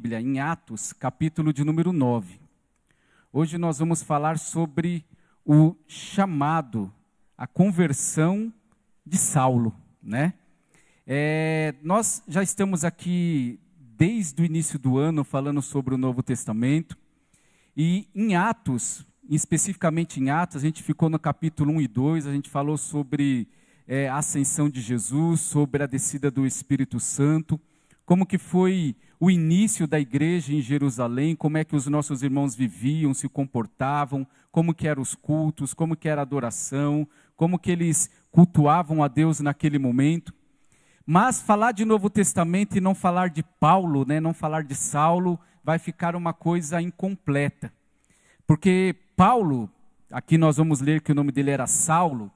Bíblia, em Atos, capítulo de número 9. Hoje nós vamos falar sobre o chamado, a conversão de Saulo, né? Nós já estamos aqui desde o início do ano falando sobre o Novo Testamento, e em Atos, especificamente em Atos, a gente ficou no capítulo 1 e 2, a gente falou sobre a ascensão de Jesus, sobre a descida do Espírito Santo, como que foi o início da igreja em Jerusalém, como é que os nossos irmãos viviam, se comportavam, como que eram os cultos, como que era a adoração, como que eles cultuavam a Deus naquele momento. Mas falar de Novo Testamento e não falar de Paulo, né, não falar de Saulo, vai ficar uma coisa incompleta. Porque Paulo, aqui nós vamos ler que o nome dele era Saulo,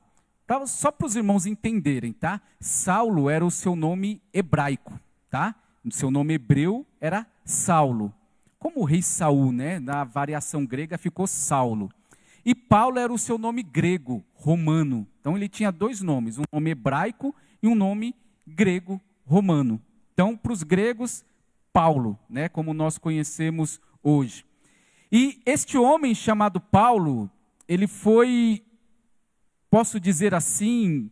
só para os irmãos entenderem, tá? Saulo era o seu nome hebraico, tá? O seu nome hebreu era Saulo. Como o rei Saul, né? Na variação grega ficou Saulo. E Paulo era o seu nome grego, romano. Então ele tinha dois nomes, um nome hebraico e um nome grego, romano. Então, para os gregos, Paulo, né? Como nós conhecemos hoje. E este homem chamado Paulo, ele foi, posso dizer assim,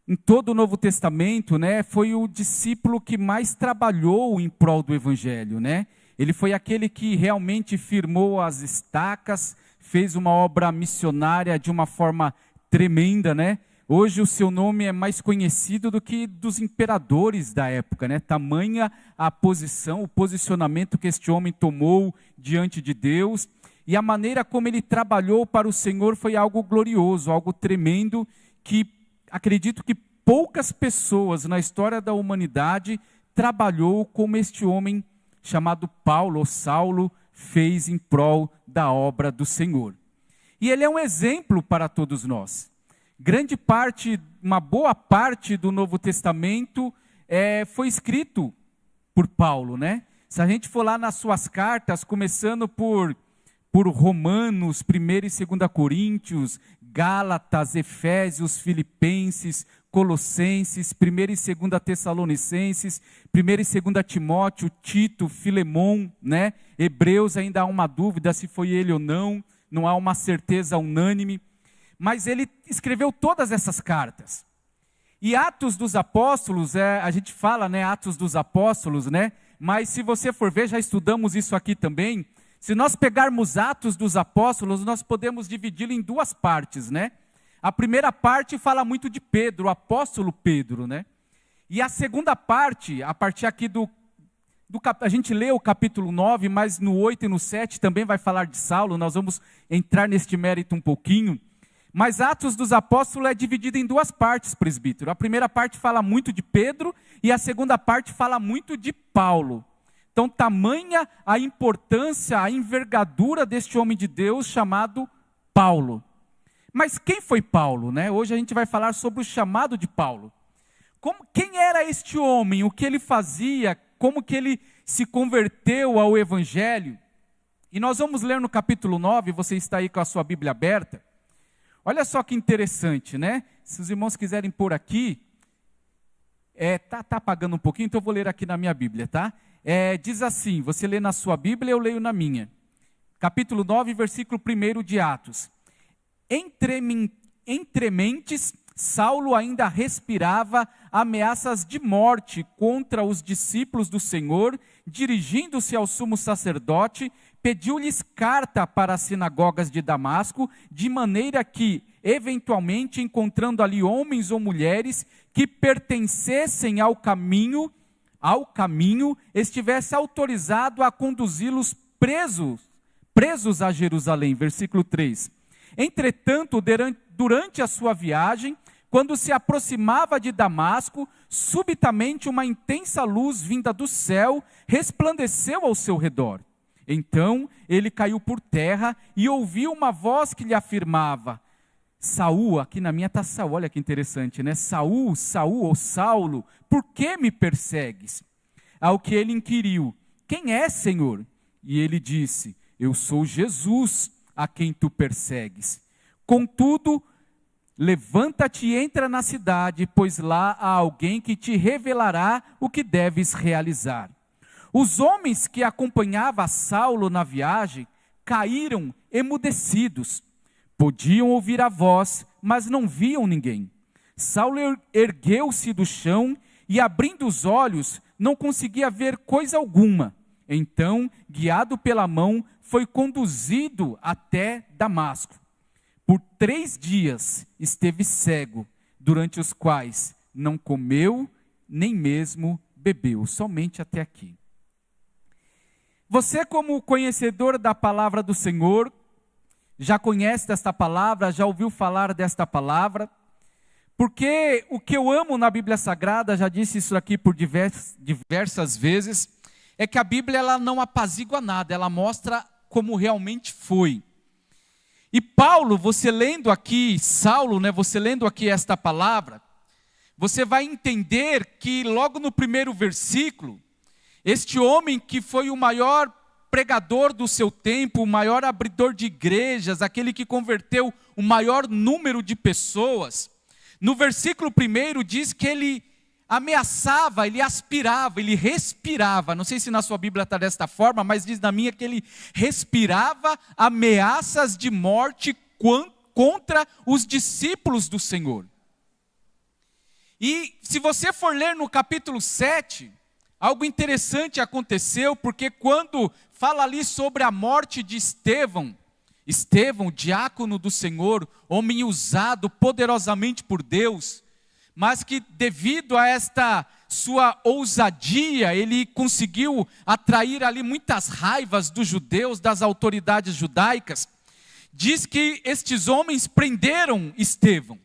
em todo o Novo Testamento, né, foi o discípulo que mais trabalhou em prol do Evangelho, né? Ele foi aquele que realmente firmou as estacas, fez uma obra missionária de uma forma tremenda, né? Hoje o seu nome é mais conhecido do que dos imperadores da época, né? Tamanha a posição, o posicionamento que este homem tomou diante de Deus, e a maneira como ele trabalhou para o Senhor foi algo glorioso, algo tremendo, que acredito que poucas pessoas na história da humanidade trabalhou como este homem chamado Paulo ou Saulo fez em prol da obra do Senhor. E ele é um exemplo para todos nós. Grande parte, uma boa parte do Novo Testamento foi escrito por Paulo, né? Se a gente for lá nas suas cartas, começando por Romanos, 1 e 2 Coríntios, Gálatas, Efésios, Filipenses, Colossenses, 1 e 2 Tessalonicenses, 1 e 2 Timóteo, Tito, Filemon, né? Hebreus, ainda há uma dúvida se foi ele ou não, não há uma certeza unânime, mas ele escreveu todas essas cartas. E Atos dos Apóstolos, a gente fala, né, Atos dos Apóstolos, né? Mas se você for ver, já estudamos isso aqui também. Se nós pegarmos Atos dos Apóstolos, nós podemos dividi-lo em duas partes, né? A primeira parte fala muito de Pedro, o apóstolo Pedro, né? E a segunda parte, a partir aqui a gente lê o capítulo 9, mas no 8 e no 7 também vai falar de Saulo, nós vamos entrar neste mérito um pouquinho. Mas Atos dos Apóstolos é dividido em duas partes, presbítero. A primeira parte fala muito de Pedro e a segunda parte fala muito de Paulo. Então, tamanha a importância, a envergadura deste homem de Deus chamado Paulo. Mas quem foi Paulo, né? Hoje a gente vai falar sobre o chamado de Paulo. Quem era este homem? O que ele fazia? Como que ele se converteu ao Evangelho? E nós vamos ler no capítulo 9, você está aí com a sua Bíblia aberta. Olha só que interessante, né? Se os irmãos quiserem pôr aqui, tá apagando um pouquinho, então eu vou ler aqui na minha Bíblia, tá? Diz assim, você lê na sua Bíblia, eu leio na minha. Capítulo 9, versículo 1 de Atos. Entre mentes, Saulo ainda respirava ameaças de morte contra os discípulos do Senhor, dirigindo-se ao sumo sacerdote, pediu-lhes carta para as sinagogas de Damasco, de maneira que, eventualmente, encontrando ali homens ou mulheres que pertencessem ao caminho, estivesse autorizado a conduzi-los presos a Jerusalém. Versículo 3. Entretanto, durante a sua viagem, quando se aproximava de Damasco, subitamente uma intensa luz vinda do céu resplandeceu ao seu redor. Então ele caiu por terra e ouviu uma voz que lhe afirmava: Saul, aqui na minha está Saul, olha que interessante, né? Saul, Saul ou Saulo, por que me persegues? Ao que ele inquiriu: quem é, Senhor? E ele disse: eu sou Jesus, a quem tu persegues. Contudo, levanta-te e entra na cidade, pois lá há alguém que te revelará o que deves realizar. Os homens que acompanhavam Saulo na viagem caíram emudecidos. Podiam ouvir a voz, mas não viam ninguém. Saulo ergueu-se do chão e, abrindo os olhos, não conseguia ver coisa alguma. Então, guiado pela mão, foi conduzido até Damasco. Por 3 dias esteve cego, durante os quais não comeu, nem mesmo bebeu, somente até aqui. Você, como conhecedor da palavra do Senhor, já conhece esta palavra, já ouviu falar desta palavra, porque o que eu amo na Bíblia Sagrada, já disse isso aqui por diversas vezes, é que a Bíblia ela não apazigua nada, ela mostra como realmente foi. E Paulo, você lendo aqui, Saulo, você lendo aqui esta palavra, você vai entender que logo no primeiro versículo, este homem que foi o maior pregador do seu tempo, o maior abridor de igrejas, aquele que converteu o maior número de pessoas, no versículo 1 diz que ele ameaçava, ele aspirava, ele respirava, não sei se na sua Bíblia está desta forma, mas diz na minha que ele respirava ameaças de morte contra os discípulos do Senhor. E se você for ler no capítulo 7, algo interessante aconteceu, porque quando fala ali sobre a morte de Estevão, diácono do Senhor, homem usado poderosamente por Deus, mas que devido a esta sua ousadia, ele conseguiu atrair ali muitas raivas dos judeus, das autoridades judaicas. Diz que estes homens prenderam Estevão.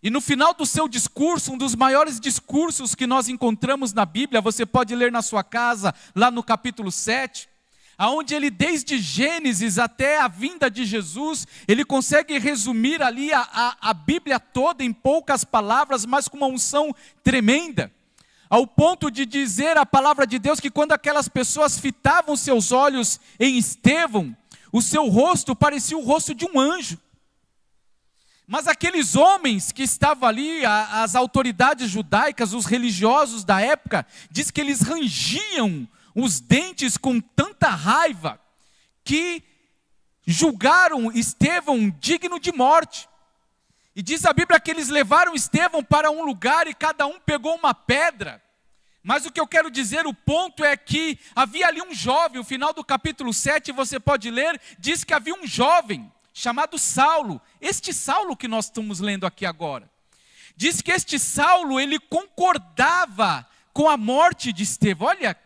E no final do seu discurso, um dos maiores discursos que nós encontramos na Bíblia, você pode ler na sua casa, lá no capítulo 7, aonde ele desde Gênesis até a vinda de Jesus, ele consegue resumir ali a Bíblia toda em poucas palavras, mas com uma unção tremenda, ao ponto de dizer a palavra de Deus que quando aquelas pessoas fitavam seus olhos em Estevão, o seu rosto parecia o rosto de um anjo. Mas aqueles homens que estavam ali, as autoridades judaicas, os religiosos da época, diz que eles rangiam os dentes com tanta raiva, que julgaram Estevão digno de morte. E diz a Bíblia que eles levaram Estevão para um lugar e cada um pegou uma pedra. Mas o que eu quero dizer, o ponto é que havia ali um jovem, o final do capítulo 7, você pode ler, diz que havia um jovem chamado Saulo, este Saulo que nós estamos lendo aqui agora. Diz que este Saulo, ele concordava com a morte de Estevão. Olha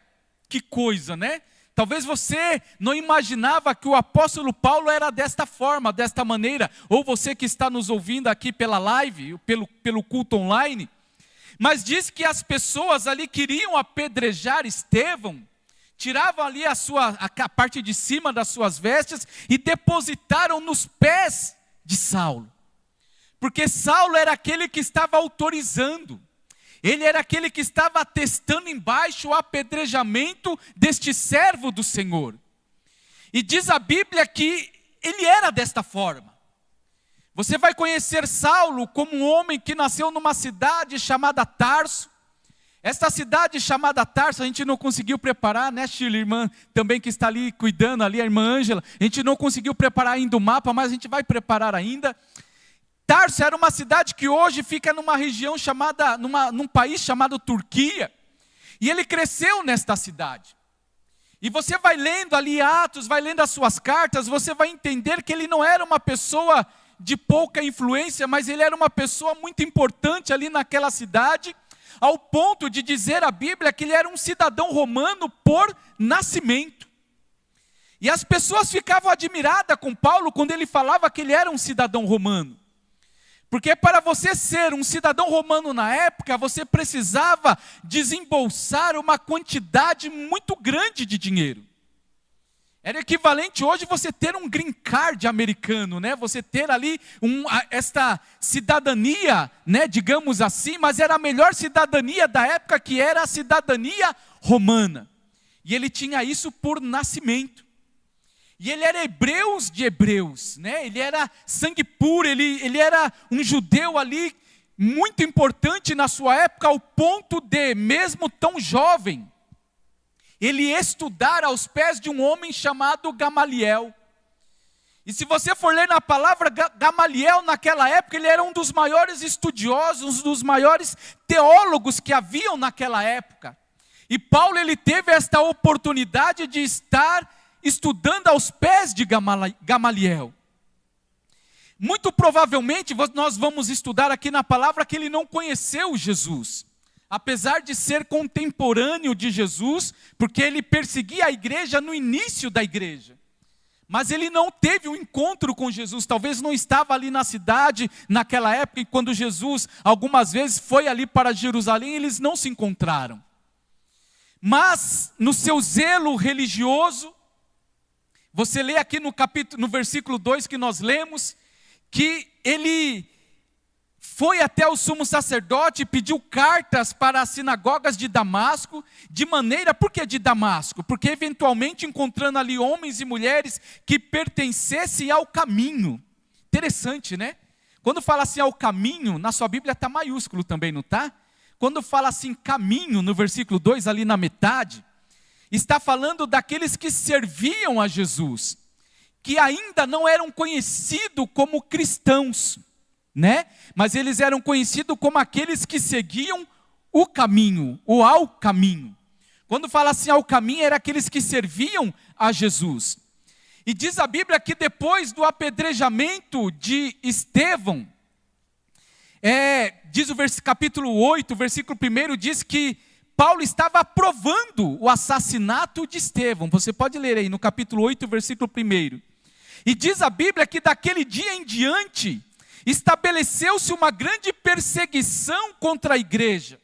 que coisa, né? Talvez você não imaginava que o apóstolo Paulo era desta forma, desta maneira, ou você que está nos ouvindo aqui pela live, pelo culto online, mas diz que as pessoas ali queriam apedrejar Estevão, tiravam ali a parte de cima das suas vestes e depositaram nos pés de Saulo, porque Saulo era aquele que estava autorizando, ele era aquele que estava atestando embaixo o apedrejamento deste servo do Senhor. E diz a Bíblia que ele era desta forma. Você vai conhecer Saulo como um homem que nasceu numa cidade chamada Tarso. Esta cidade chamada Tarso, a gente não conseguiu preparar, né, Shirley, irmã também que está ali cuidando, ali a irmã Ângela, a gente não conseguiu preparar ainda o mapa, mas a gente vai preparar ainda. Tarso era uma cidade que hoje fica numa região chamada, num país chamado Turquia, e ele cresceu nesta cidade. E você vai lendo ali Atos, vai lendo as suas cartas, você vai entender que ele não era uma pessoa de pouca influência, mas ele era uma pessoa muito importante ali naquela cidade, ao ponto de dizer a Bíblia que ele era um cidadão romano por nascimento. E as pessoas ficavam admiradas com Paulo quando ele falava que ele era um cidadão romano. Porque para você ser um cidadão romano na época, você precisava desembolsar uma quantidade muito grande de dinheiro. Era equivalente hoje você ter um green card americano, né? Você ter ali esta cidadania, né? Digamos assim, mas era a melhor cidadania da época, que era a cidadania romana. E ele tinha isso por nascimento. E ele era hebreus de hebreus, né? Ele era sangue puro, ele era um judeu ali muito importante na sua época, ao ponto de, mesmo tão jovem, ele estudar aos pés de um homem chamado Gamaliel. E se você for ler na palavra, Gamaliel naquela época, ele era um dos maiores estudiosos, um dos maiores teólogos que haviam naquela época. E Paulo, ele teve esta oportunidade de estar estudando aos pés de Gamaliel. Muito provavelmente nós vamos estudar aqui na palavra que ele não conheceu Jesus. Apesar de ser contemporâneo de Jesus, porque ele perseguia a igreja no início da igreja. Mas ele não teve um encontro com Jesus, talvez não estava ali na cidade naquela época, e quando Jesus algumas vezes foi ali para Jerusalém, eles não se encontraram. Mas no seu zelo religioso, você lê aqui no versículo 2 que nós lemos, que ele foi até o sumo sacerdote e pediu cartas para as sinagogas de Damasco, por que de Damasco? Porque eventualmente encontrando ali homens e mulheres que pertencessem ao caminho. Interessante, né? Quando fala assim ao caminho, na sua Bíblia está maiúsculo também, não está? Quando fala assim caminho, no versículo 2, ali na metade, está falando daqueles que serviam a Jesus, que ainda não eram conhecidos como cristãos, né? Mas eles eram conhecidos como aqueles que seguiam o caminho, ou ao caminho. Quando fala assim ao caminho, eram aqueles que serviam a Jesus. E diz a Bíblia que depois do apedrejamento de Estevão, diz o capítulo 8, versículo 1, diz que Paulo estava aprovando o assassinato de Estevão. Você pode ler aí no capítulo 8, versículo 1. E diz a Bíblia que daquele dia em diante, estabeleceu-se uma grande perseguição contra a igreja.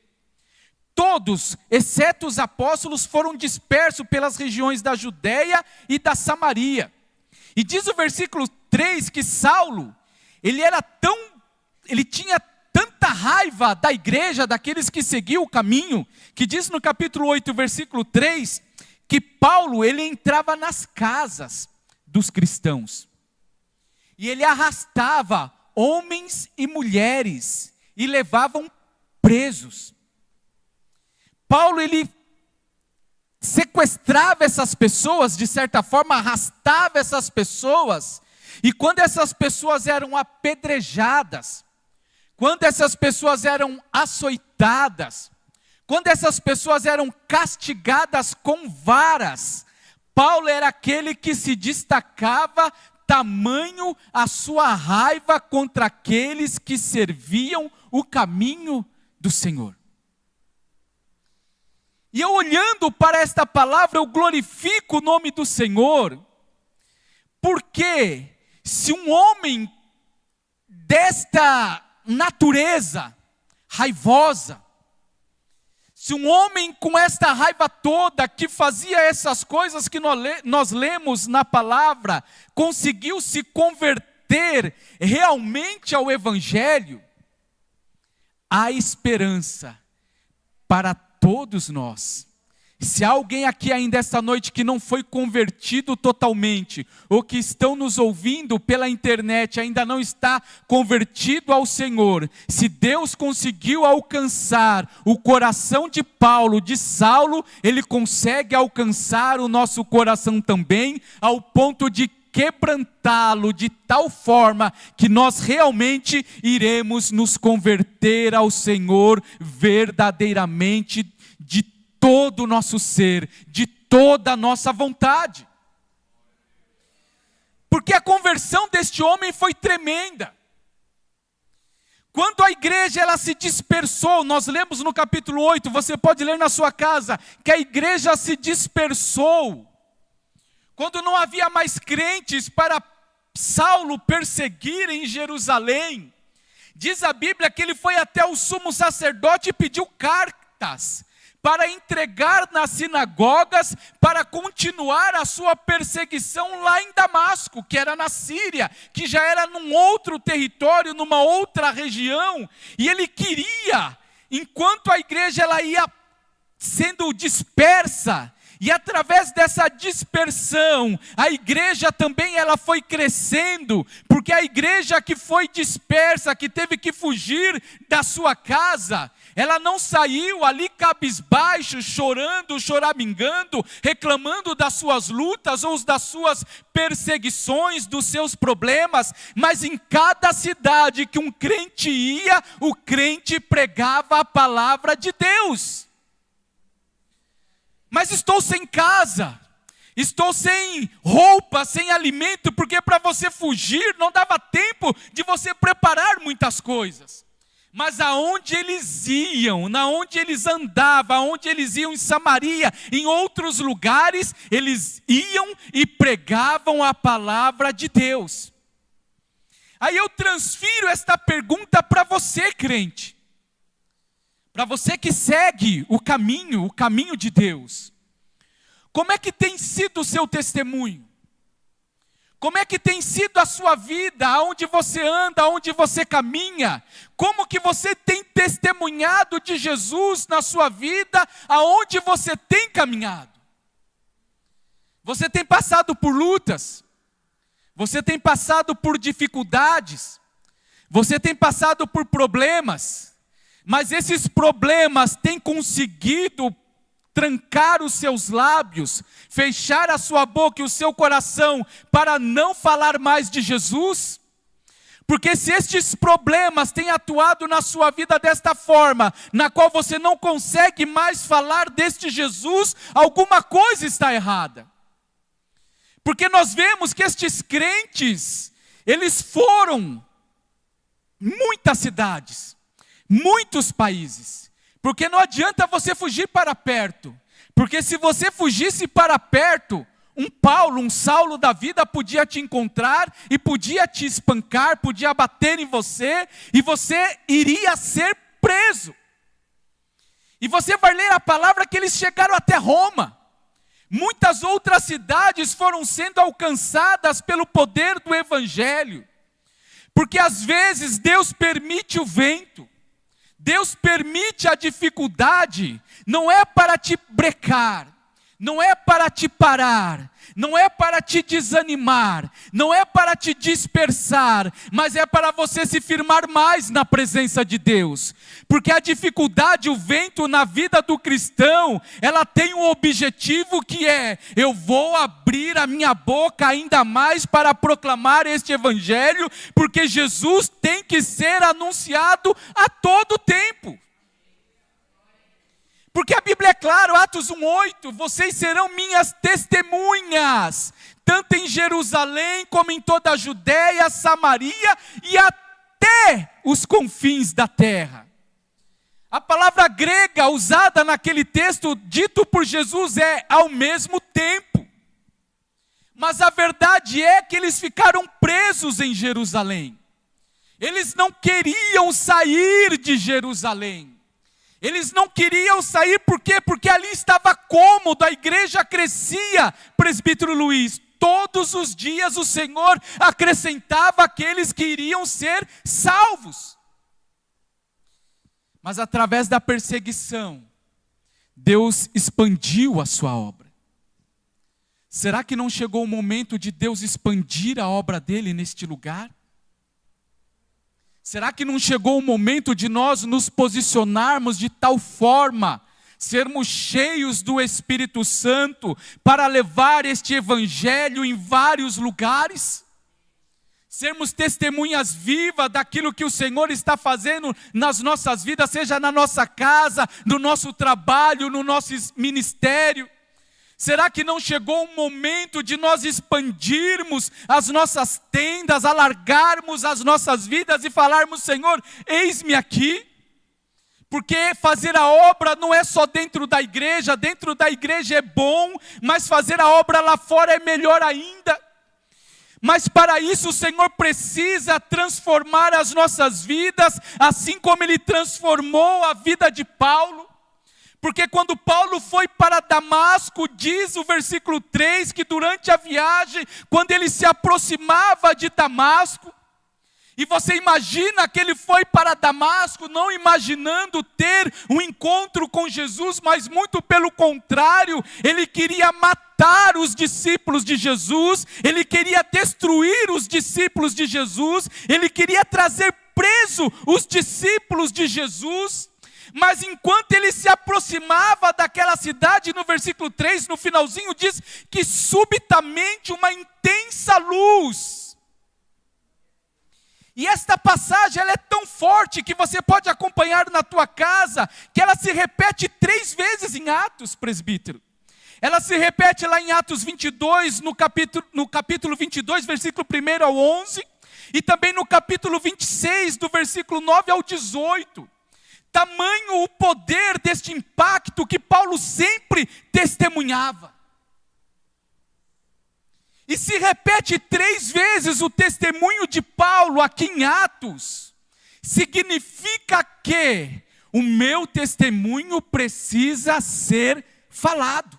Todos, exceto os apóstolos, foram dispersos pelas regiões da Judéia e da Samaria. E diz o versículo 3 que Saulo, ele tinha tanta raiva da igreja, daqueles que seguiam o caminho, que diz no capítulo 8, versículo 3, que Paulo, ele entrava nas casas dos cristãos. E ele arrastava homens e mulheres e levavam presos. Paulo, ele sequestrava essas pessoas, de certa forma arrastava essas pessoas, e quando essas pessoas eram apedrejadas, quando essas pessoas eram açoitadas, quando essas pessoas eram castigadas com varas, Paulo era aquele que se destacava, tamanho a sua raiva contra aqueles que serviam o caminho do Senhor. E eu olhando para esta palavra, eu glorifico o nome do Senhor, porque se um homem desta natureza raivosa, se um homem com esta raiva toda, que fazia essas coisas que nós lemos na palavra, conseguiu se converter realmente ao Evangelho, há esperança para todos nós. Se há alguém aqui ainda esta noite que não foi convertido totalmente, ou que estão nos ouvindo pela internet, ainda não está convertido ao Senhor, se Deus conseguiu alcançar o coração de Paulo, de Saulo, Ele consegue alcançar o nosso coração também, ao ponto de quebrantá-lo de tal forma que nós realmente iremos nos converter ao Senhor verdadeiramente, de todo o nosso ser, de toda a nossa vontade. Porque a conversão deste homem foi tremenda. Quando a igreja ela se dispersou, nós lemos no capítulo 8, você pode ler na sua casa, que a igreja se dispersou. Quando não havia mais crentes para Saulo perseguir em Jerusalém, diz a Bíblia que ele foi até o sumo sacerdote e pediu cartas para entregar nas sinagogas, para continuar a sua perseguição lá em Damasco, que era na Síria, que já era num outro território, numa outra região, e ele queria, enquanto a igreja ela ia sendo dispersa, e através dessa dispersão, a igreja também ela foi crescendo, porque a igreja que foi dispersa, que teve que fugir da sua casa, Ela não saiu ali cabisbaixo, chorando, choramingando, reclamando das suas lutas ou das suas perseguições, dos seus problemas, mas em cada cidade que um crente ia, o crente pregava a palavra de Deus. Mas estou sem casa, estou sem roupa, sem alimento, porque para você fugir não dava tempo de você preparar muitas coisas. Mas aonde eles iam, onde eles andavam, aonde eles iam em Samaria, em outros lugares, eles iam e pregavam a palavra de Deus. Aí eu transfiro esta pergunta para você, crente. Para você que segue o caminho de Deus. Como é que tem sido o seu testemunho? Como é que tem sido a sua vida, aonde você anda, aonde você caminha? Como que você tem testemunhado de Jesus na sua vida, aonde você tem caminhado? Você tem passado por lutas, você tem passado por dificuldades, você tem passado por problemas, mas esses problemas têm conseguido trancar os seus lábios, fechar a sua boca e o seu coração para não falar mais de Jesus? Porque se estes problemas têm atuado na sua vida desta forma, na qual você não consegue mais falar deste Jesus, alguma coisa está errada. Porque nós vemos que estes crentes, eles foram muitas cidades, muitos países. Porque não adianta você fugir para perto. Porque se você fugisse para perto, um Paulo, um Saulo da vida podia te encontrar e podia te espancar, podia bater em você e você iria ser preso. E você vai ler a palavra que eles chegaram até Roma. Muitas outras cidades foram sendo alcançadas pelo poder do Evangelho. Porque às vezes Deus permite o vento. Deus permite a dificuldade, não é para te brecar, não é para te parar, não é para te desanimar, não é para te dispersar, mas é para você se firmar mais na presença de Deus. Porque a dificuldade, o vento na vida do cristão, ela tem um objetivo que é: eu vou abrir a minha boca ainda mais para proclamar este evangelho, porque Jesus tem que ser anunciado a todo tempo. Porque a Bíblia é clara, Atos 1:8, vocês serão minhas testemunhas, tanto em Jerusalém como em toda a Judéia, Samaria e até os confins da terra. A palavra grega usada naquele texto dito por Jesus é ao mesmo tempo. Mas a verdade é que eles ficaram presos em Jerusalém. Eles não queriam sair de Jerusalém. Eles não queriam sair, por quê? Porque ali estava cômodo, a igreja crescia, presbítero Luiz. Todos os dias o Senhor acrescentava aqueles que iriam ser salvos. Mas através da perseguição, Deus expandiu a sua obra. Será que não chegou o momento de Deus expandir a obra dele neste lugar? Será que não chegou o momento de nós nos posicionarmos de tal forma, sermos cheios do Espírito Santo, para levar este evangelho em vários lugares? Sermos testemunhas vivas daquilo que o Senhor está fazendo nas nossas vidas, seja na nossa casa, no nosso trabalho, no nosso ministério. Será que não chegou o momento de nós expandirmos as nossas tendas, alargarmos as nossas vidas e falarmos: Senhor, eis-me aqui? Porque fazer a obra não é só dentro da igreja é bom, mas fazer a obra lá fora é melhor ainda. Mas para isso o Senhor precisa transformar as nossas vidas, assim como Ele transformou a vida de Paulo. Porque quando Paulo foi para Damasco, diz o versículo 3, que durante a viagem, quando ele se aproximava de Damasco, e você imagina que ele foi para Damasco não imaginando ter um encontro com Jesus, mas muito pelo contrário, ele queria matar os discípulos de Jesus, ele queria destruir os discípulos de Jesus, ele queria trazer preso os discípulos de Jesus. Mas enquanto ele se aproximava daquela cidade, no versículo 3, no finalzinho, diz que subitamente uma intensa luz. E esta passagem ela é tão forte que você pode acompanhar na tua casa, que ela se repete 3 vezes em Atos, presbítero. Ela se repete lá em Atos 22, no capítulo 22, versículo 1 ao 11, e também no capítulo 26, do versículo 9 ao 18. Tamanho o poder deste impacto que Paulo sempre testemunhava. E se repete 3 vezes o testemunho de Paulo aqui em Atos, significa que o meu testemunho precisa ser falado.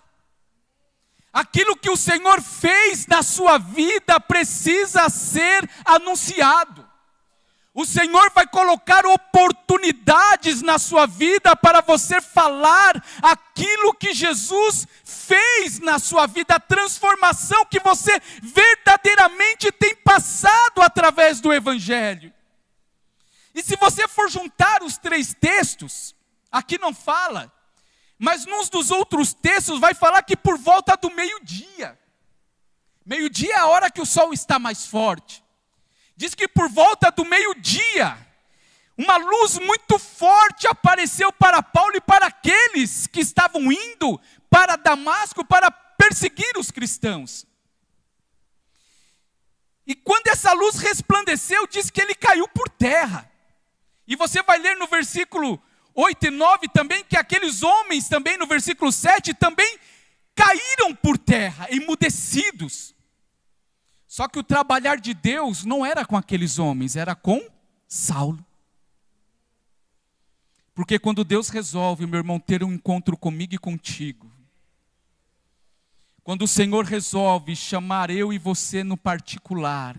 Aquilo que o Senhor fez na sua vida precisa ser anunciado. O Senhor vai colocar oportunidades na sua vida para você falar aquilo que Jesus fez na sua vida, a transformação que você verdadeiramente tem passado através do Evangelho. E se você for juntar os 3 textos, aqui não fala, mas nos dos outros textos vai falar que por volta do meio-dia. Meio-dia é a hora que o sol está mais forte. Diz que por volta do meio-dia, uma luz muito forte apareceu para Paulo e para aqueles que estavam indo para Damasco para perseguir os cristãos. E quando essa luz resplandeceu, diz que ele caiu por terra. E você vai ler no versículo 8 e 9 também, que aqueles homens também no versículo 7 também caíram por terra, emudecidos. Só que o trabalhar de Deus não era com aqueles homens, era com Saulo. Porque quando Deus resolve, meu irmão, ter um encontro comigo e contigo, quando o Senhor resolve chamar eu e você no particular,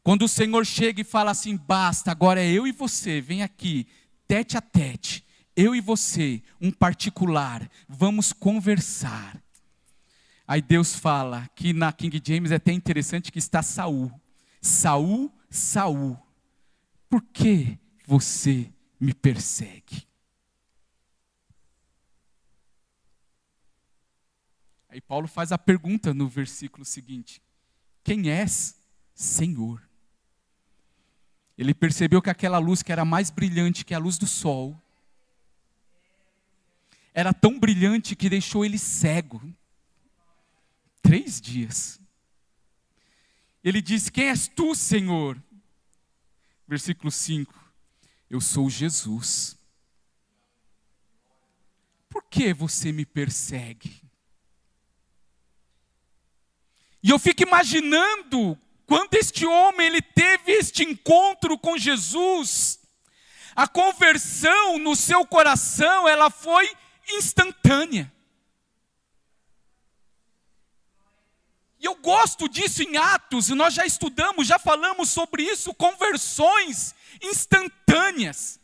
quando o Senhor chega e fala assim, basta, agora é eu e você, vem aqui, tete a tete, eu e você, um particular, vamos conversar. Aí Deus fala, que na King James é até interessante que está Saul. Saul, Saul, por que você me persegue? Aí Paulo faz a pergunta no versículo seguinte, quem és, Senhor? Ele percebeu que aquela luz que era mais brilhante que a luz do sol, era tão brilhante que deixou ele cego. 3 dias. Ele diz, quem és tu, Senhor? Versículo 5, eu sou Jesus. Por que você me persegue? E eu fico imaginando, quando este homem ele teve este encontro com Jesus, a conversão no seu coração, ela foi instantânea. E eu gosto disso em Atos, e nós já estudamos, já falamos sobre isso, conversões instantâneas.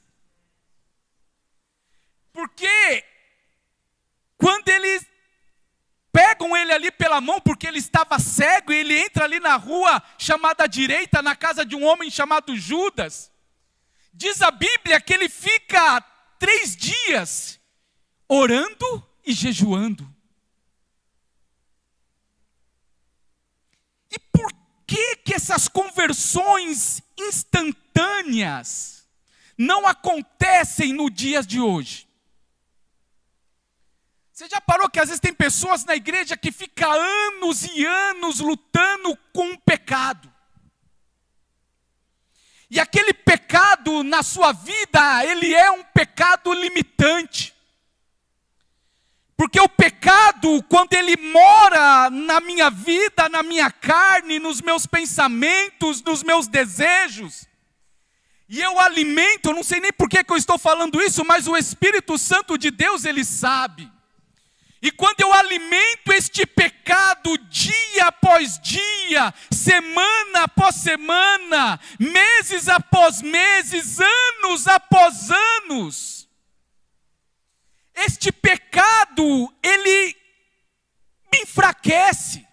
Porque quando eles pegam ele ali pela mão, porque ele estava cego, e ele entra ali na rua chamada direita, na casa de um homem chamado Judas, diz a Bíblia que ele fica 3 dias orando e jejuando. E por que essas conversões instantâneas não acontecem no dia de hoje? Você já parou que às vezes tem pessoas na igreja que ficam anos e anos lutando com o pecado? E aquele pecado na sua vida, ele é um pecado limitante. Porque o pecado, quando ele mora na minha vida, na minha carne, nos meus pensamentos, nos meus desejos, e eu alimento, eu não sei nem por que eu estou falando isso, mas o Espírito Santo de Deus, ele sabe. E quando eu alimento este pecado dia após dia, semana após semana, meses após meses, anos após anos, este pecado, ele me enfraquece,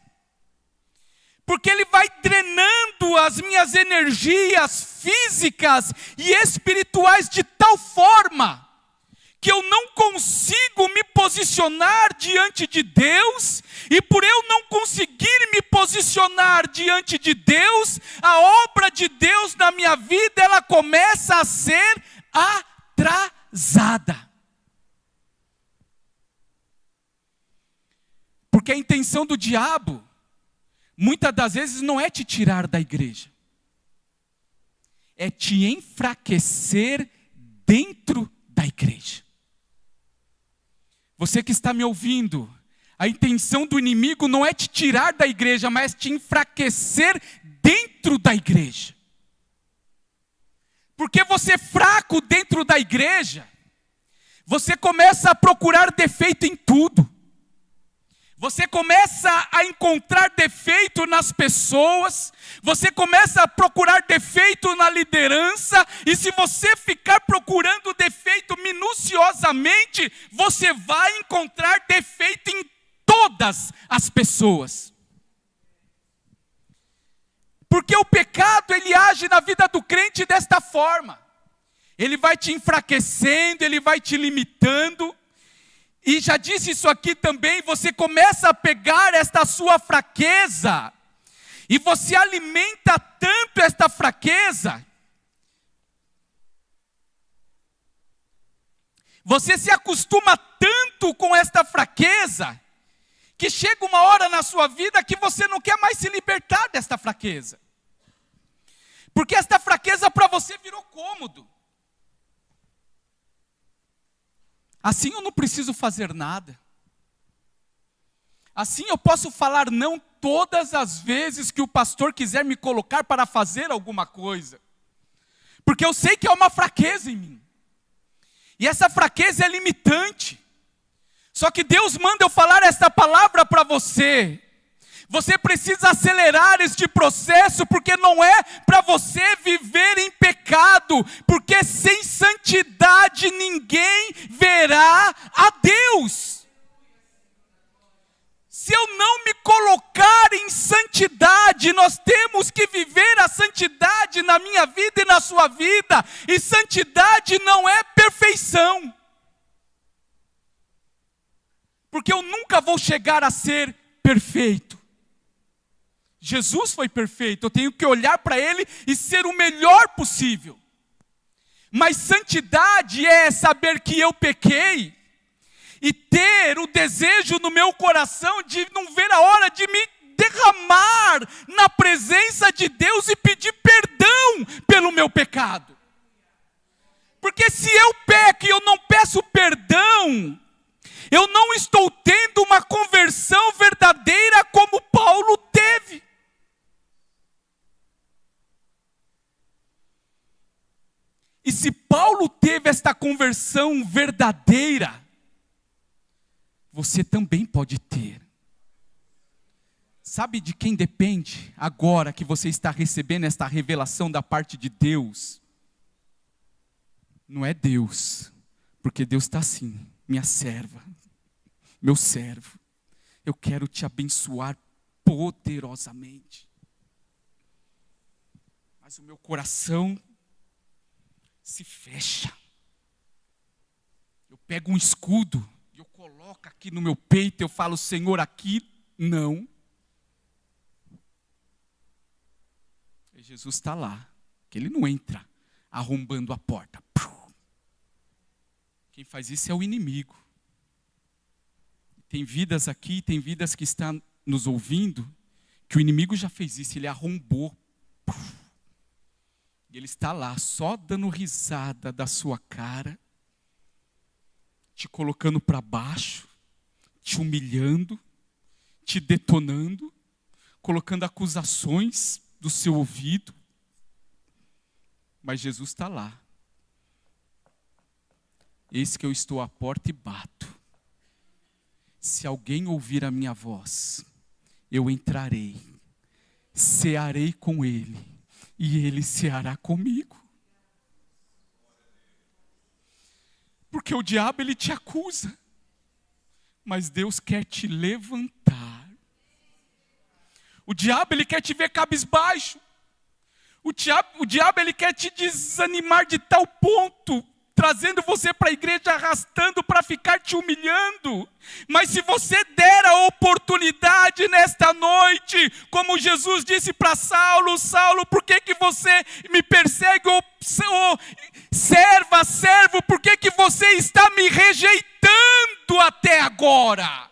porque ele vai drenando as minhas energias físicas e espirituais de tal forma que eu não consigo me posicionar diante de Deus, e por eu não conseguir me posicionar diante de Deus, a obra de Deus na minha vida, ela começa a ser atrasada. Porque a intenção do diabo, muitas das vezes, não é te tirar da igreja, é te enfraquecer dentro da igreja. Você que está me ouvindo, a intenção do inimigo não é te tirar da igreja, mas te enfraquecer dentro da igreja. Porque você é fraco dentro da igreja, você começa a procurar defeito em tudo. Você começa a encontrar defeito nas pessoas, você começa a procurar defeito na liderança, e se você ficar procurando defeito minuciosamente, você vai encontrar defeito em todas as pessoas. Porque o pecado, ele age na vida do crente desta forma. Ele vai te enfraquecendo, ele vai te limitando. E já disse isso aqui também, você começa a pegar esta sua fraqueza, e você alimenta tanto esta fraqueza, você se acostuma tanto com esta fraqueza, que chega uma hora na sua vida que você não quer mais se libertar desta fraqueza. Porque esta fraqueza para você virou cômodo. Assim eu não preciso fazer nada. Assim eu posso falar não todas as vezes que o pastor quiser me colocar para fazer alguma coisa. Porque eu sei que é uma fraqueza em mim. E essa fraqueza é limitante. Só que Deus manda eu falar esta palavra para você. Você precisa acelerar este processo, porque não é para você viver em pecado, porque sem santidade ninguém verá a Deus. Se eu não me colocar em santidade, nós temos que viver a santidade na minha vida e na sua vida, e santidade não é perfeição, porque eu nunca vou chegar a ser perfeito. Jesus foi perfeito, eu tenho que olhar para Ele e ser o melhor possível. Mas santidade é saber que eu pequei, e ter o desejo no meu coração de não ver a hora de me derramar na presença de Deus e pedir perdão pelo meu pecado. Porque se eu peco e eu não peço perdão, eu não estou tendo uma conversão verdadeira como Paulo teve. E se Paulo teve esta conversão verdadeira, você também pode ter. Sabe de quem depende agora que você está recebendo esta revelação da parte de Deus? Não é Deus, porque Deus está assim, minha serva, meu servo, eu quero te abençoar poderosamente. Mas o meu coração se fecha. Eu pego um escudo e eu coloco aqui no meu peito, eu falo, Senhor, aqui não. E Jesus está lá, que Ele não entra arrombando a porta. Quem faz isso é o inimigo. Tem vidas aqui, tem vidas que estão nos ouvindo, que o inimigo já fez isso, ele arrombou. E ele está lá, só dando risada da sua cara, te colocando para baixo, te humilhando, te detonando, colocando acusações do seu ouvido. Mas Jesus está lá. Eis que eu estou à porta e bato. Se alguém ouvir a minha voz, eu entrarei, cearei com ele, e ele ceará comigo. Porque o diabo, ele te acusa, mas Deus quer te levantar. O diabo, ele quer te ver cabisbaixo. O diabo, ele quer te desanimar de tal ponto trazendo você para a igreja, arrastando para ficar te humilhando. Mas se você der a oportunidade nesta noite, como Jesus disse para Saulo: Saulo, por que você me persegue? Ou servo, por que você está me rejeitando até agora?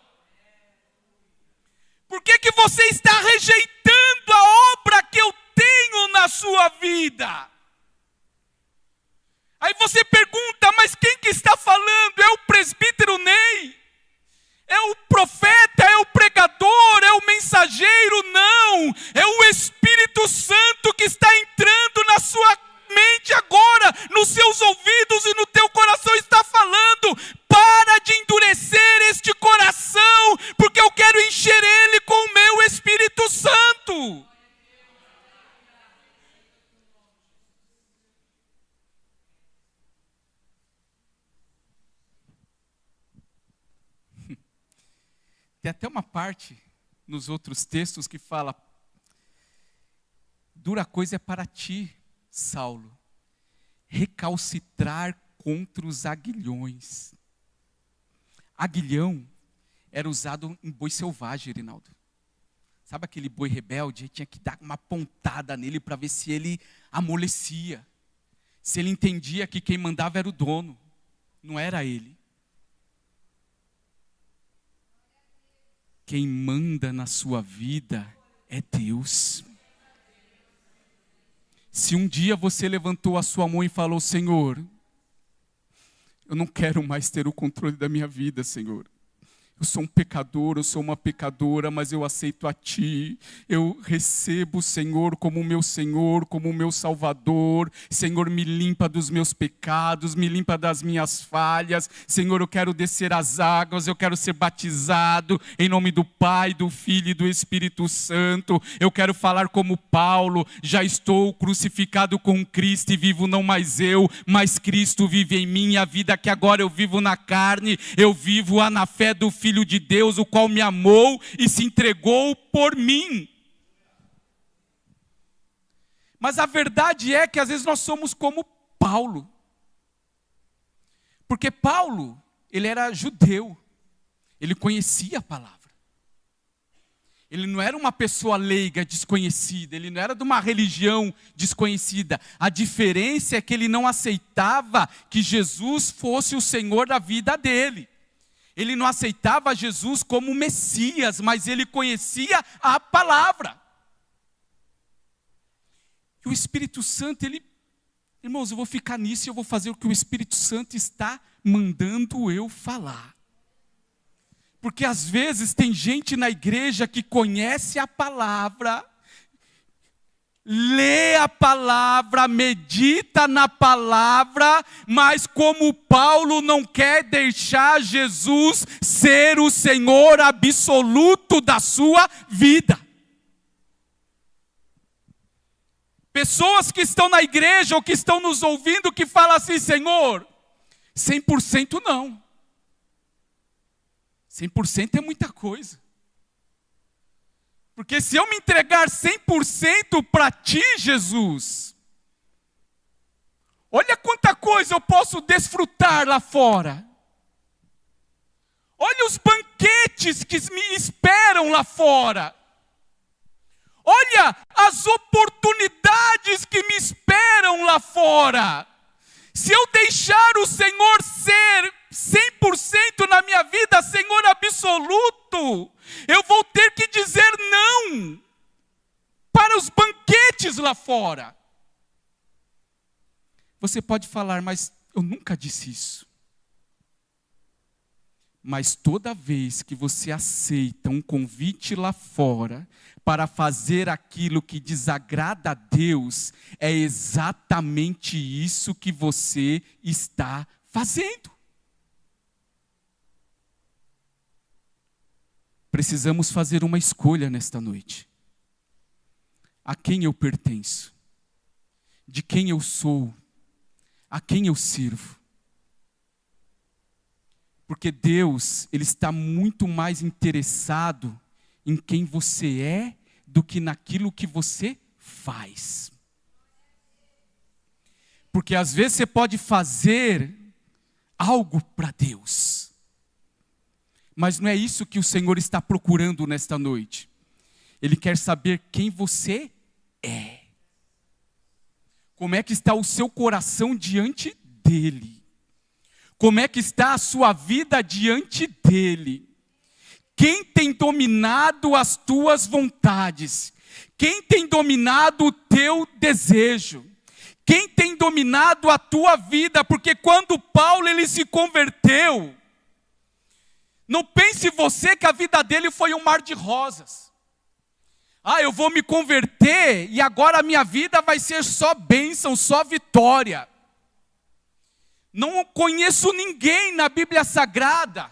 Por que você está rejeitando a obra que eu tenho na sua vida? Aí você pergunta: mas quem que está falando? É o presbítero Ney? É o profeta? É o pregador? É o mensageiro? Não, é o Espírito Santo que está entrando na sua mente agora, nos seus ouvidos e no teu coração, está falando: para de endurecer este coração, porque eu quero encher ele com o meu Espírito Santo. Tem até uma parte nos outros textos que fala: dura coisa é para ti, Saulo, recalcitrar contra os aguilhões. Aguilhão era usado em boi selvagem, Irinaldo. Sabe aquele boi rebelde? Tinha que dar uma pontada nele para ver se ele amolecia. Se ele entendia que quem mandava era o dono, não era ele. Quem manda na sua vida é Deus. Se um dia você levantou a sua mão e falou: Senhor, eu não quero mais ter o controle da minha vida, Senhor. Eu sou um pecador, eu sou uma pecadora, mas eu aceito a Ti. Eu recebo o Senhor, como o meu Salvador. Senhor, me limpa dos meus pecados, me limpa das minhas falhas. Senhor, eu quero descer as águas, eu quero ser batizado em nome do Pai, do Filho e do Espírito Santo. Eu quero falar como Paulo: já estou crucificado com Cristo e vivo não mais eu, mas Cristo vive em mim. A vida que agora eu vivo na carne, eu vivo-a na fé do Filho de Deus, o qual me amou e se entregou por mim. Mas a verdade é que às vezes nós somos como Paulo. Porque Paulo, ele era judeu, ele conhecia a palavra. Ele não era uma pessoa leiga, desconhecida, ele não era de uma religião desconhecida. A diferença é que ele não aceitava que Jesus fosse o Senhor da vida dele. Ele não aceitava Jesus como Messias, mas ele conhecia a palavra. E o Espírito Santo, irmãos, eu vou ficar nisso e eu vou fazer o que o Espírito Santo está mandando eu falar. Porque às vezes tem gente na igreja que conhece a palavra, lê a palavra, medita na palavra, mas como Paulo não quer deixar Jesus ser o Senhor absoluto da sua vida. Pessoas que estão na igreja ou que estão nos ouvindo que falam assim: Senhor, 100% não. 100% é muita coisa. Porque se eu me entregar 100% para Ti, Jesus, olha quanta coisa eu posso desfrutar lá fora. Olha os banquetes que me esperam lá fora. Olha as oportunidades que me esperam lá fora. Se eu deixar o Senhor ser 100% na minha vida, Senhor absoluto, eu vou ter que dizer não para os banquetes lá fora. Você pode falar: mas eu nunca disse isso. Mas toda vez que você aceita um convite lá fora para fazer aquilo que desagrada a Deus, é exatamente isso que você está fazendo. Precisamos fazer uma escolha nesta noite. A quem eu pertenço? De quem eu sou? A quem eu sirvo? Porque Deus, Ele está muito mais interessado em quem você é do que naquilo que você faz. Porque às vezes você pode fazer algo para Deus, mas não é isso que o Senhor está procurando nesta noite. Ele quer saber quem você é. Como é que está o seu coração diante dEle? Como é que está a sua vida diante dEle? Quem tem dominado as tuas vontades? Quem tem dominado o teu desejo? Quem tem dominado a tua vida? Porque quando Paulo ele se converteu, não pense você que a vida dele foi um mar de rosas. Eu vou me converter e agora a minha vida vai ser só bênção, só vitória. Não conheço ninguém na Bíblia Sagrada,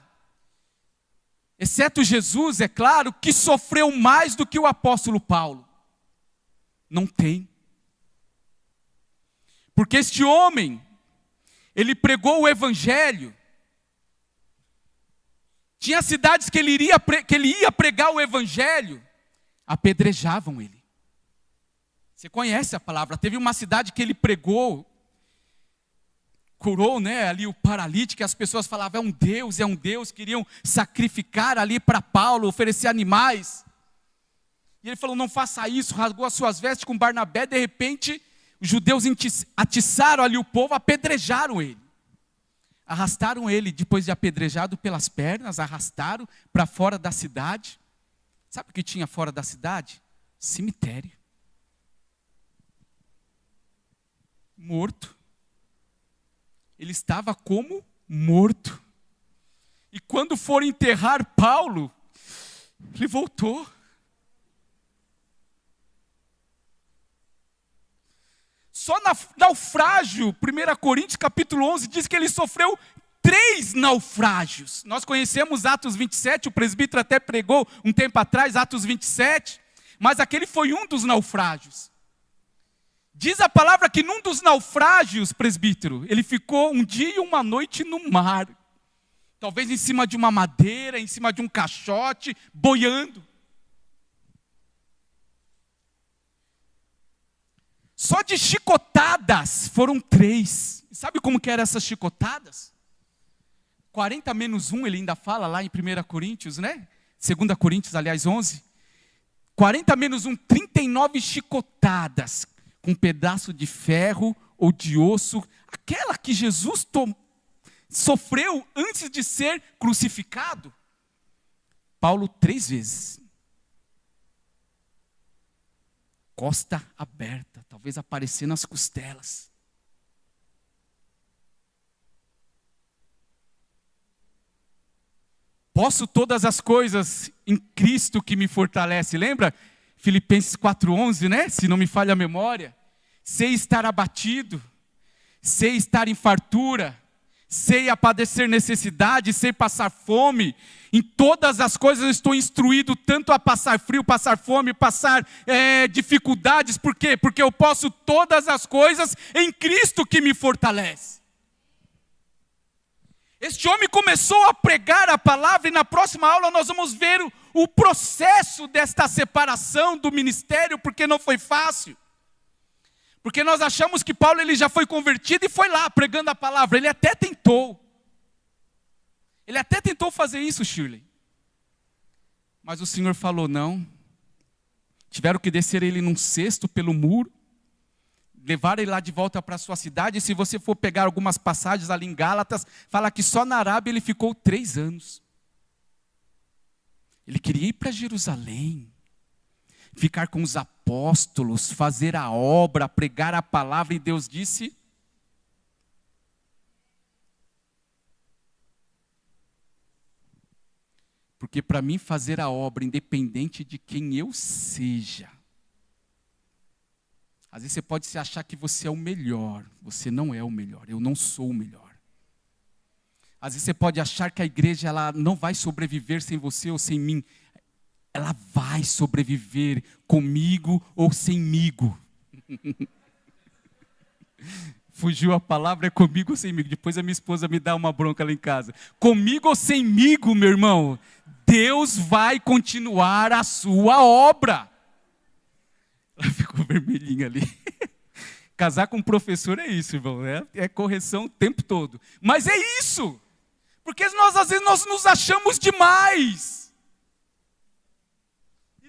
exceto Jesus, é claro, que sofreu mais do que o apóstolo Paulo. Não tem. Porque este homem, ele pregou o evangelho. Tinha cidades que ele ia pregar o evangelho, apedrejavam ele. Você conhece a palavra. Teve uma cidade que ele pregou, curou, ali o paralítico, e as pessoas falavam, é um Deus, queriam sacrificar ali para Paulo, oferecer animais. E ele falou, não faça isso, rasgou as suas vestes com Barnabé, de repente, os judeus atiçaram ali o povo, apedrejaram ele. Arrastaram ele, depois de apedrejado pelas pernas, arrastaram para fora da cidade. Sabe o que tinha fora da cidade? Cemitério. Morto. Ele estava como morto. E quando foram enterrar Paulo, ele voltou. Só naufrágio, 1 Coríntios capítulo 11, diz que ele sofreu 3 naufrágios. Nós conhecemos Atos 27, o presbítero até pregou um tempo atrás, Atos 27, mas aquele foi um dos naufrágios. Diz a palavra que num dos naufrágios, presbítero, ele ficou um dia e uma noite no mar. Talvez em cima de uma madeira, em cima de um caixote, boiando. Só de chicotadas foram 3. Sabe como que eram essas chicotadas? 40 menos 1, ele ainda fala lá em 1 Coríntios, né? 2 Coríntios, aliás, 11. 40 menos 1, 39 chicotadas, com um pedaço de ferro ou de osso. Aquela que Jesus sofreu antes de ser crucificado. Paulo 3 vezes. Costa aberta, talvez aparecendo nas costelas. Posso todas as coisas em Cristo que me fortalece. Lembra? Filipenses 4:11, né? Se não me falha a memória. Sei estar abatido, sei estar em fartura, sei padecer necessidade, sei passar fome. Em todas as coisas eu estou instruído tanto a passar frio, passar fome, passar dificuldades. Por quê? Porque eu posso todas as coisas em Cristo que me fortalece. Este homem começou a pregar a palavra e na próxima aula nós vamos ver o processo desta separação do ministério, porque não foi fácil. Porque nós achamos que Paulo ele já foi convertido e foi lá pregando a palavra. Ele até tentou. Ele até tentou fazer isso, Shirley. Mas o Senhor falou não. Tiveram que descer ele num cesto pelo muro. Levaram ele lá de volta para a sua cidade. E se você for pegar algumas passagens ali em Gálatas, fala que só na Arábia ele ficou 3 anos. Ele queria ir para Jerusalém. Ficar com os apóstolos, fazer a obra, pregar a palavra. E Deus disse... Porque para mim fazer a obra, independente de quem eu seja. Às vezes você pode se achar que você é o melhor. Você não é o melhor. Eu não sou o melhor. Às vezes você pode achar que a igreja ela não vai sobreviver sem você ou sem mim. Ela vai sobreviver comigo ou semigo. Fugiu a palavra, é comigo ou semigo. Depois a minha esposa me dá uma bronca lá em casa. Comigo ou semigo, meu irmão, Deus vai continuar a sua obra. Ela ficou vermelhinha ali. Casar com um professor é isso, irmão, né? É correção o tempo todo. Mas é isso. Porque às vezes nós nos achamos demais.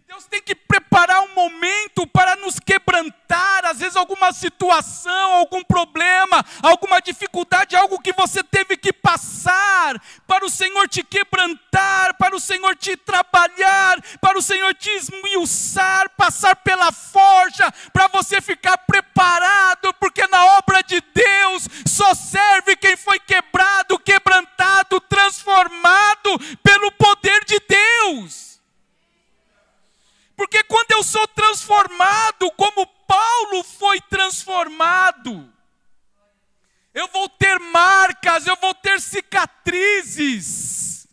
Deus tem que preparar um momento para nos quebrantar, às vezes alguma situação, algum problema, alguma dificuldade, algo que você teve que passar, para o Senhor te quebrantar, para o Senhor te trabalhar, para o Senhor te esmiuçar, passar pela forja, para você ficar preparado, porque na obra de Deus só serve quem foi quebrado, quebrantado, transformado pelo poder de Deus. Porque quando eu sou transformado, como Paulo foi transformado, eu vou ter marcas, eu vou ter cicatrizes.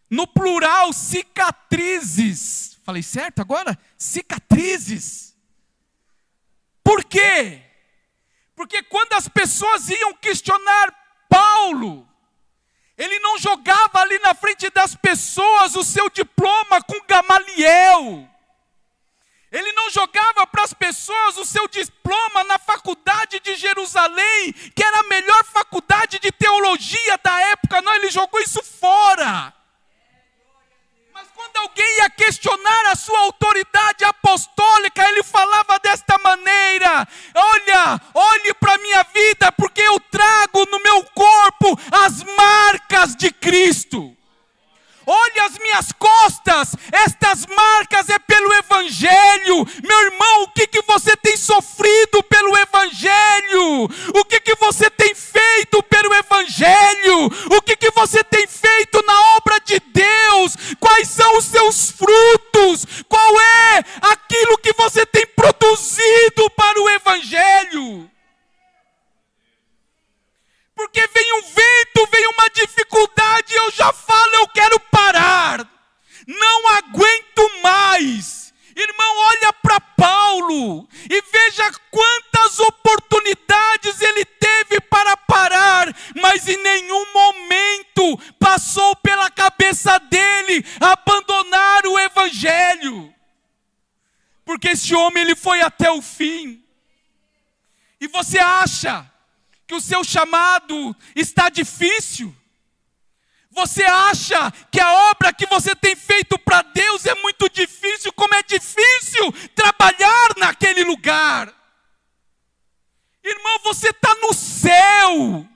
No plural, cicatrizes. Falei certo agora? Cicatrizes. Por quê? Porque quando as pessoas iam questionar Paulo, ele não jogava ali na frente das pessoas o seu diploma com Gamaliel. Ele não jogava para as pessoas o seu diploma na faculdade de Jerusalém, que era a melhor faculdade de teologia da época. Não, ele jogou isso fora. Mas quando alguém ia questionar a sua autoridade apostólica, ele falava desta maneira: olhe para a minha vida, porque eu trago no meu corpo as marcas de Cristo. Olhe as minhas costas, estas marcas é pelo Evangelho. Meu irmão, o que você tem sofrido pelo Evangelho? O que você tem feito pelo Evangelho? O que você tem feito na obra de Deus? Quais são os seus frutos? Qual é aquilo que você tem produzido para o Evangelho? Porque vem um vento, vem uma dificuldade, eu já falo, eu quero parar. Não aguento mais. Irmão, olha para Paulo e veja quantas oportunidades ele teve para parar, mas em nenhum momento passou pela cabeça dele abandonar o Evangelho. Porque esse homem, ele foi até o fim. E você acha que o seu chamado está difícil? Você acha que a obra que você tem feito para Deus é muito difícil, como é difícil trabalhar naquele lugar? Irmão, você está no céu.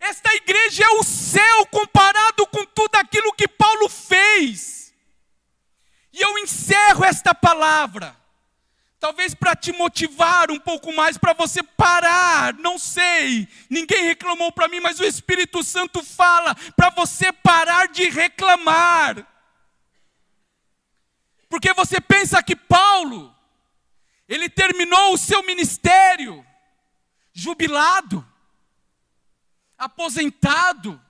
Esta igreja é o céu comparado com tudo aquilo que Paulo fez. E eu encerro esta palavra, talvez para te motivar um pouco mais, para você parar, não sei, ninguém reclamou para mim, mas o Espírito Santo fala para você parar de reclamar. Porque você pensa que Paulo, ele terminou o seu ministério jubilado, aposentado,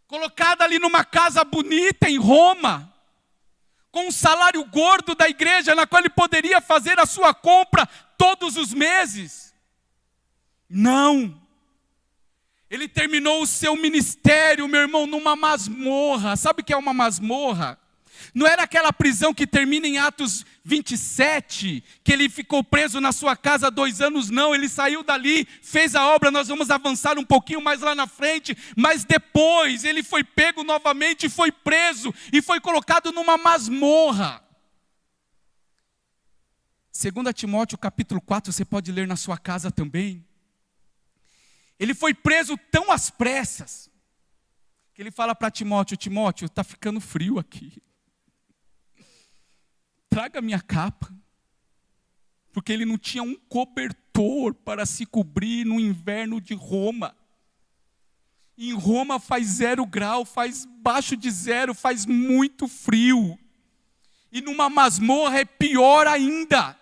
colocado ali numa casa bonita em Roma, com um salário gordo da igreja, na qual ele poderia fazer a sua compra todos os meses. Não. Ele terminou o seu ministério, meu irmão, numa masmorra. Sabe o que é uma masmorra? Não era aquela prisão que termina em Atos 27, que ele ficou preso na sua casa 2 anos, não. Ele saiu dali, fez a obra, nós vamos avançar um pouquinho mais lá na frente, mas depois ele foi pego novamente, foi preso e foi colocado numa masmorra. 2 Timóteo capítulo 4, você pode ler na sua casa também. Ele foi preso tão às pressas, que ele fala para Timóteo: Timóteo, está ficando frio aqui. Traga minha capa. Porque ele não tinha um cobertor para se cobrir no inverno de Roma. Em Roma faz 0 grau, faz baixo de 0, faz muito frio. E numa masmorra é pior ainda.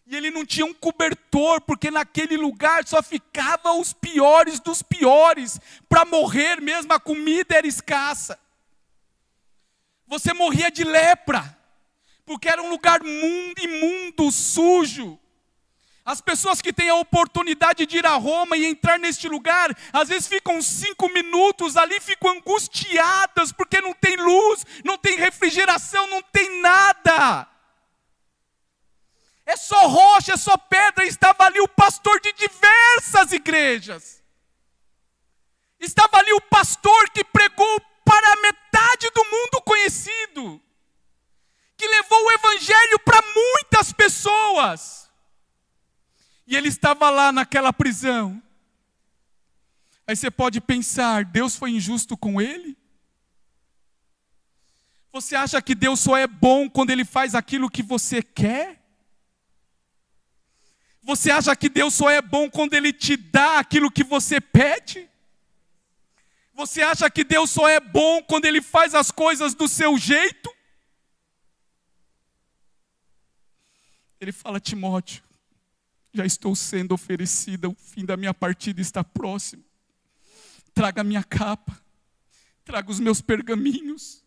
E ele não tinha um cobertor, porque naquele lugar só ficavam os piores dos piores. Para morrer mesmo, a comida era escassa. Você morria de lepra, porque era um lugar imundo, sujo. As pessoas que têm a oportunidade de ir a Roma e entrar neste lugar, às vezes ficam 5 minutos ali, ficam angustiadas, porque não tem luz, não tem refrigeração, não tem nada. É só rocha, é só pedra. Estava ali o pastor de diversas igrejas. Estava ali o pastor que pregou para a metade do mundo conhecido. Que levou o evangelho para muitas pessoas. E ele estava lá naquela prisão. Aí você pode pensar, Deus foi injusto com ele? Você acha que Deus só é bom quando Ele faz aquilo que você quer? Você acha que Deus só é bom quando Ele te dá aquilo que você pede? Você acha que Deus só é bom quando Ele faz as coisas do seu jeito? Ele fala, Timóteo, já estou sendo oferecida, o fim da minha partida está próximo. Traga a minha capa, traga os meus pergaminhos,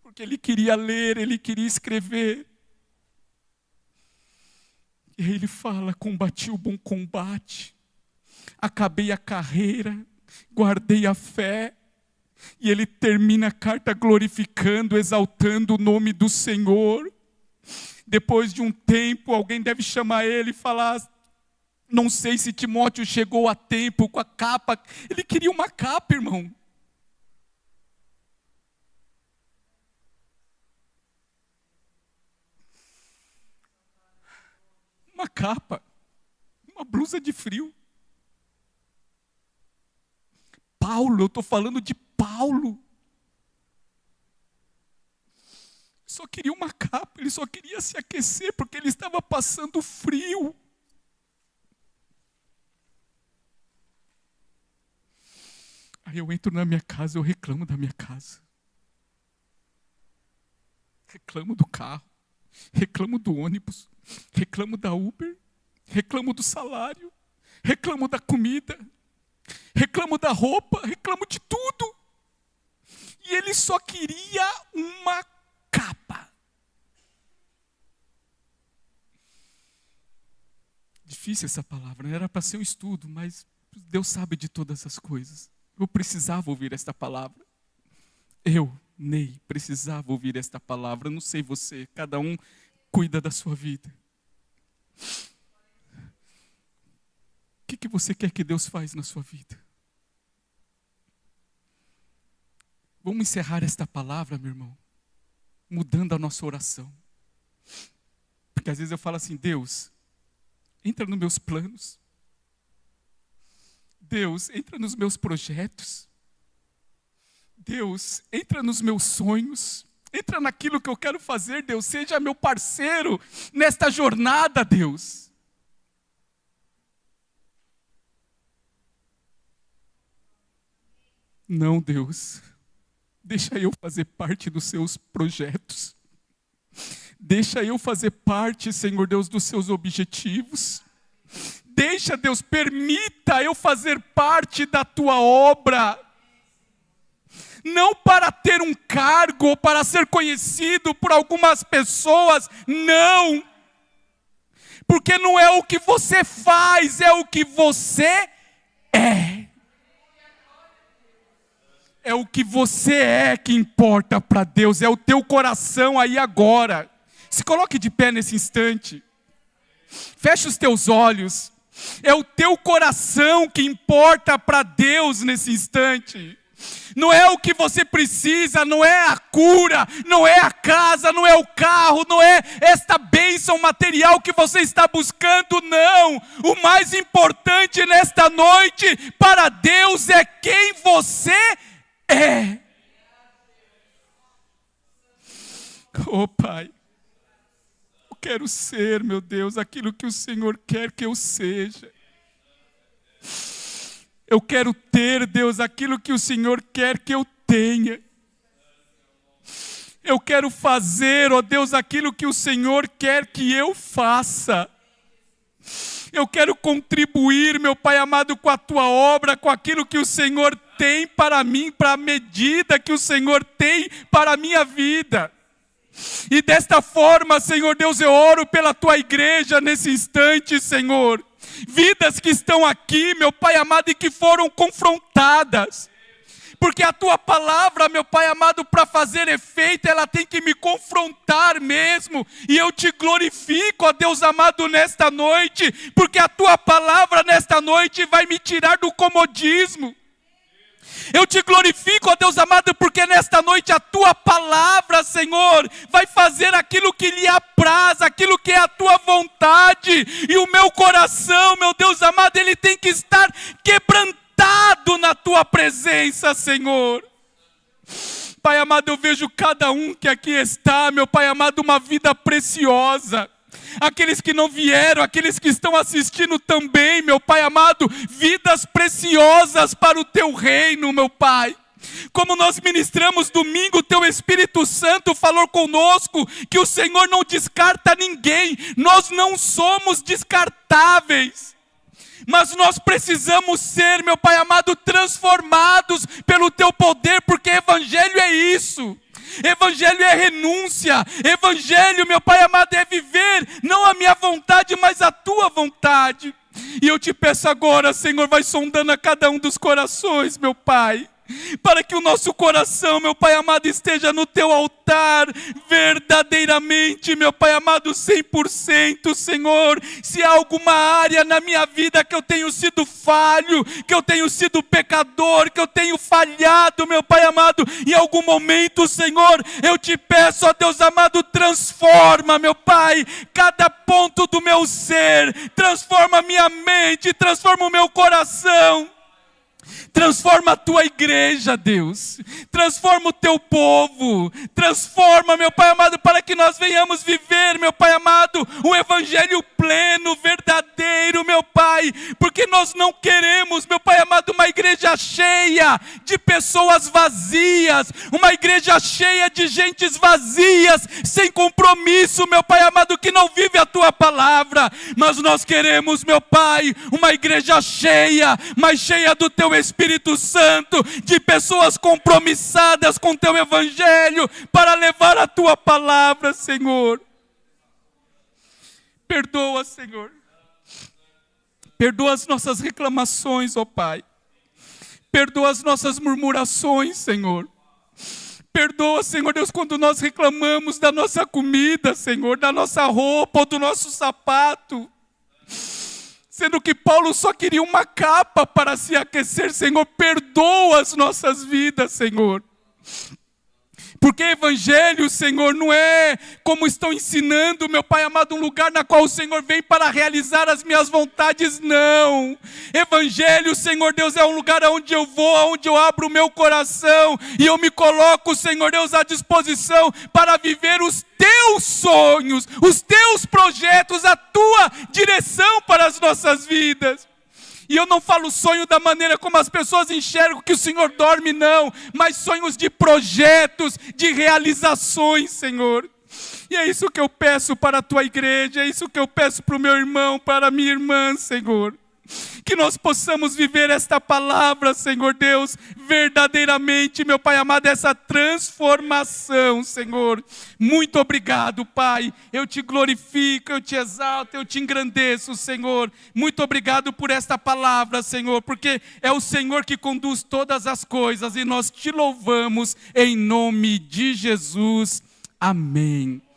porque ele queria ler, ele queria escrever. E aí ele fala, combati o bom combate, acabei a carreira, guardei a fé. E ele termina a carta glorificando, exaltando o nome do Senhor. Depois de um tempo, alguém deve chamar ele e falar, não sei se Timóteo chegou a tempo com a capa. Ele queria uma capa, irmão. Uma capa, uma blusa de frio. Paulo, eu estou falando de Paulo. Só queria uma capa, ele só queria se aquecer porque ele estava passando frio. Aí eu entro na minha casa, eu reclamo da minha casa. Reclamo do carro, reclamo do ônibus, reclamo da Uber, reclamo do salário, reclamo da comida, reclamo da roupa, reclamo de tudo. E ele só queria uma capa. Difícil essa palavra, não era para ser um estudo, mas Deus sabe de todas as coisas. Eu precisava ouvir esta palavra. Eu, Ney, precisava ouvir esta palavra. Não sei você, cada um cuida da sua vida. O que você quer que Deus faça na sua vida? Vamos encerrar esta palavra, meu irmão, mudando a nossa oração. Porque às vezes eu falo assim, Deus, entra nos meus planos. Deus, entra nos meus projetos. Deus, entra nos meus sonhos. Entra naquilo que eu quero fazer, Deus. Seja meu parceiro nesta jornada, Deus. Não, Deus. Deixa eu fazer parte dos seus projetos. Deixa eu fazer parte, Senhor Deus, dos seus objetivos. Deixa, Deus, permita eu fazer parte da tua obra. Não para ter um cargo ou para ser conhecido por algumas pessoas, não. Porque não é o que você faz, é o que você é. É o que você é que importa para Deus, é o teu coração aí agora. Se coloque de pé nesse instante. Feche os teus olhos. É o teu coração que importa para Deus nesse instante. Não é o que você precisa, não é a cura, não é a casa, não é o carro, não é esta bênção material que você está buscando, não. O mais importante nesta noite para Deus é quem você é. Oh Pai, eu quero ser, meu Deus, aquilo que o Senhor quer que eu seja. Eu quero ter, Deus, aquilo que o Senhor quer que eu tenha. Eu quero fazer, ó Deus, aquilo que o Senhor quer que eu faça. Eu quero contribuir, meu Pai amado, com a tua obra, com aquilo que o Senhor tem para mim, para a medida que o Senhor tem para a minha vida. E desta forma, Senhor Deus, eu oro pela tua igreja nesse instante, Senhor. Vidas que estão aqui, meu Pai amado, e que foram confrontadas porque a tua palavra, meu Pai amado, para fazer efeito, ela tem que me confrontar mesmo, e eu te glorifico, ó Deus amado, nesta noite, porque a tua palavra nesta noite vai me tirar do comodismo. Eu te glorifico, ó Deus amado, porque nesta noite a tua palavra, Senhor, vai fazer aquilo que lhe apraz, aquilo que é a tua vontade, e o meu coração, meu Deus amado, ele tem que estar quebrantado na tua presença, Senhor. Pai amado, eu vejo cada um que aqui está, meu Pai amado, uma vida preciosa. Aqueles que não vieram, aqueles que estão assistindo também, meu Pai amado, vidas preciosas para o teu reino, meu Pai. Como nós ministramos domingo, teu Espírito Santo falou conosco que o Senhor não descarta ninguém, nós não somos descartáveis. Mas nós precisamos ser, meu Pai amado, transformados pelo teu poder, porque evangelho é isso. Evangelho é renúncia. Evangelho, meu Pai amado, é viver não a minha vontade, mas a tua vontade. E eu te peço agora, Senhor, vai sondando a cada um dos corações, meu Pai, para que o nosso coração, meu Pai amado, esteja no teu altar, verdadeiramente, meu Pai amado, 100%, Senhor. Se há alguma área na minha vida que eu tenho sido falho, que eu tenho sido pecador, que eu tenho falhado, meu Pai amado, em algum momento, Senhor, eu te peço, ó Deus amado, transforma, meu Pai, cada ponto do meu ser, transforma a minha mente, transforma o meu coração. Transforma a tua igreja, Deus. Transforma o teu povo. Transforma, meu Pai amado, para que nós venhamos viver, meu Pai amado, o evangelho pleno, verdadeiro, meu Pai. Porque nós não queremos, meu Pai amado, uma igreja cheia de pessoas vazias, uma igreja cheia de gentes vazias, sem compromisso, meu Pai amado, que não vive a tua palavra. Mas nós queremos, meu Pai, uma igreja cheia, mas cheia do teu Espírito Santo, de pessoas compromissadas com teu evangelho, para levar a tua palavra, Senhor. Perdoa, Senhor. Perdoa as nossas reclamações, ó Pai. Perdoa as nossas murmurações, Senhor. Perdoa, Senhor Deus, quando nós reclamamos da nossa comida, Senhor, da nossa roupa ou do nosso sapato. Sendo que Paulo só queria uma capa para se aquecer, Senhor. Perdoa as nossas vidas, Senhor. Porque evangelho, Senhor, não é como estão ensinando, meu Pai amado, um lugar na qual o Senhor vem para realizar as minhas vontades, não. Evangelho, Senhor Deus, é um lugar onde eu vou, onde eu abro o meu coração e eu me coloco, Senhor Deus, à disposição para viver os teus sonhos, os teus projetos, a tua direção para as nossas vidas. E eu não falo sonho da maneira como as pessoas enxergam que o Senhor dorme, não. Mas sonhos de projetos, de realizações, Senhor. E é isso que eu peço para a tua igreja, é isso que eu peço para o meu irmão, para a minha irmã, Senhor. Que nós possamos viver esta palavra, Senhor Deus, verdadeiramente, meu Pai amado, essa transformação, Senhor. Muito obrigado, Pai. Eu te glorifico, eu te exalto, eu te engrandeço, Senhor. Muito obrigado por esta palavra, Senhor, porque é o Senhor que conduz todas as coisas e nós te louvamos em nome de Jesus. Amém.